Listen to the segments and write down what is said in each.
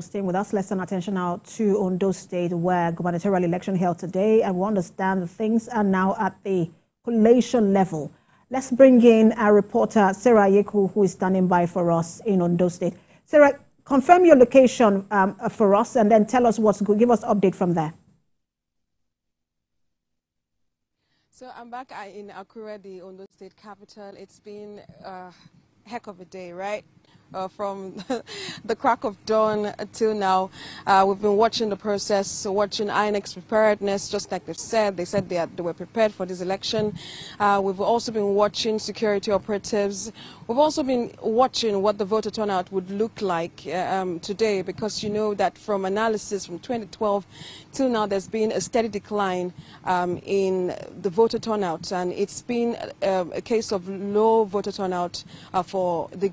Staying with us, let's turn attention now to Ondo State, where gubernatorial election held today, and we understand that things are now at the collation level. Let's bring in our reporter, Sarah Ayeku, who is standing by for us in Ondo State. Sarah, confirm your location for us, and then tell us what's good. Give us an update from there. So I'm back in Akure, the Ondo State capital. It's been a heck of a day, right? From the crack of dawn till now, we've been watching the process, watching INEC's preparedness, just like they've said. They said they were prepared for this election. We've also been watching security operatives. We've also been watching what the voter turnout would look like today, because you know that from analysis from 2012 till now, there's been a steady decline in the voter turnout, and it's been a case of low voter turnout for the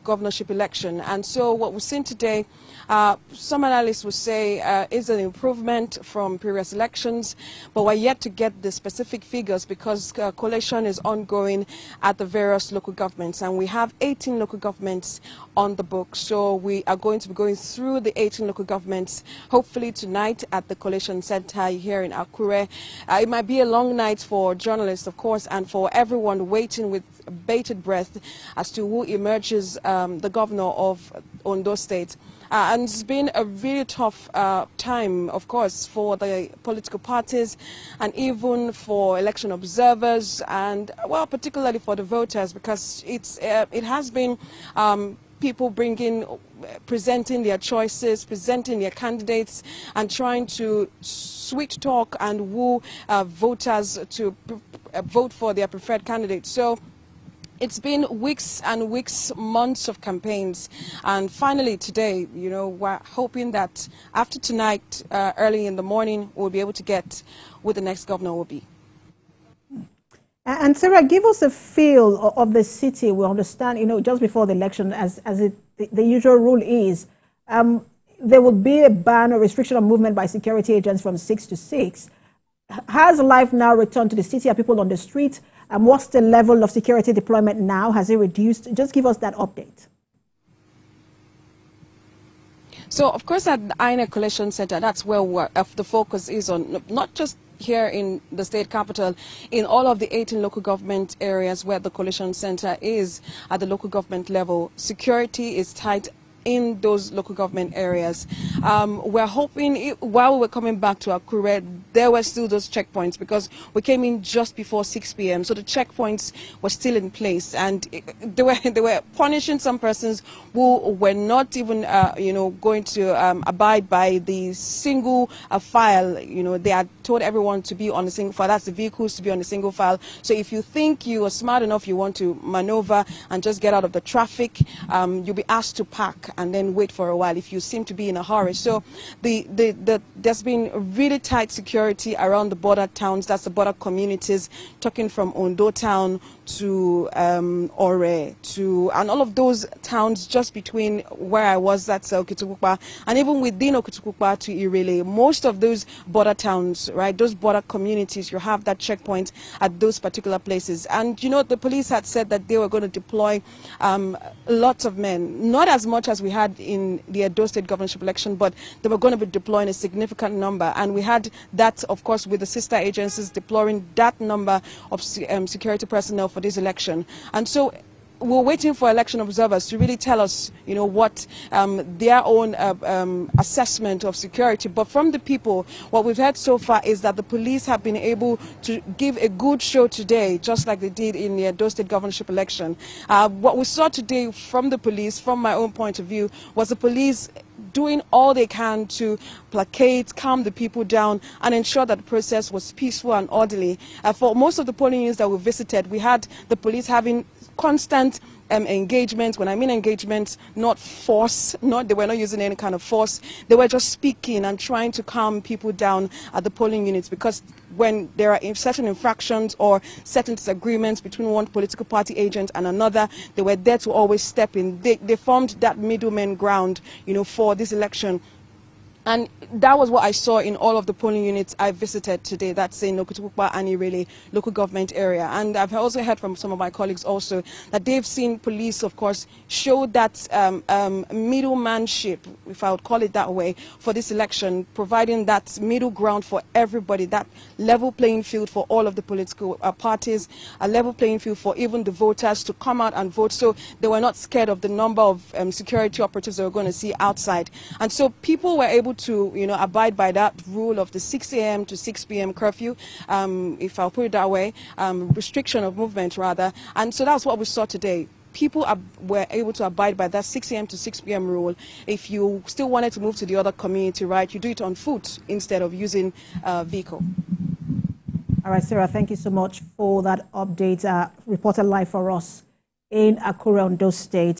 governorship election. And so what we've seen today, some analysts would say is an improvement from previous elections, but we're yet to get the specific figures because collation is ongoing at the various local governments, and we have 18 local governments on the book. So we are going to be going through the 18 local governments, hopefully tonight at the collation center here in Akure. It might be a long night for journalists, of course, and for everyone waiting with bated breath as to who emerges the governor of Ondo State. And it's been a really tough time, of course, for the political parties and even for election observers and, well, particularly for the voters, because it has been people presenting their choices, presenting their candidates, and trying to sweet talk and woo voters to vote for their preferred candidate. So it's been weeks and weeks, months of campaigns, and finally today, you know, we're hoping that after tonight, early in the morning, we'll be able to get who the next governor will be. And Sarah, give us a feel of the city. We understand, you know, just before the election, the usual rule is, there will be a ban or restriction of movement by security agents from 6 to 6. Has life now returned to the city? Are people on the street? What's the level of security deployment now? Has it reduced? Just give us that update. So, of course, at the INEC Collation Center, that's where the focus is on, not just here in the state capital, in all of the 18 local government areas where the Collation Center is at the local government level. Security is tight in those local government areas. We're hoping, while we're coming back to Akure, there were still those checkpoints, because we came in just before 6 p.m. So the checkpoints were still in place, and they were punishing some persons who were not even, you know, going to abide by the single file. You know, they had told everyone to be on a single file. That's the vehicles to be on a single file. So if you think you are smart enough, you want to maneuver and just get out of the traffic, you'll be asked to park and then wait for a while if you seem to be in a hurry. So there's been really tight security around the border towns, that's the border communities, talking from Ondo town to Ore, and all of those towns just between where I was, that's Okitukpa, and even within Okitukpa to Irele. Most of those border towns, right, those border communities, you have that checkpoint at those particular places. And, you know, the police had said that they were going to deploy lots of men, not as much as we had in the Ondo State governorship election, but they were going to be deploying a significant number. And we had that, of course, with the sister agencies deploying that number of security personnel for this election. And so we're waiting for election observers to really tell us, you know, what their own assessment of security. But from the people, what we've heard so far is that the police have been able to give a good show today, just like they did in the Ondo State governorship election. What we saw today from the police, from my own point of view, was the police doing all they can to placate, calm the people down, and ensure that the process was peaceful and orderly. For most of the polling units that we visited, we had the police having constant engagement. When I mean engagement, not force, they were not using any kind of force. They were just speaking and trying to calm people down at the polling units, because when there are certain infractions or certain disagreements between one political party agent and another, they were there to always step in. They formed that middleman ground, you know, for this election. And that was what I saw in all of the polling units I visited today. That's in Okutukpa and Irele local government area. And I've also heard from some of my colleagues also that they've seen police, of course, show that middlemanship, if I would call it that way, for this election, providing that middle ground for everybody, that level playing field for all of the political parties, a level playing field for even the voters to come out and vote. So they were not scared of the number of security operatives they were going to see outside. And so people were able to, abide by that rule of the 6 a.m. to 6 p.m. curfew, if I'll put it that way, restriction of movement rather. And so that's what we saw today. People were able to abide by that 6 a.m. to 6 p.m. rule. If you still wanted to move to the other community, right, you do it on foot instead of using a vehicle. All right, Sarah, thank you so much for that update. Reported live for us in Akure, Ondo State.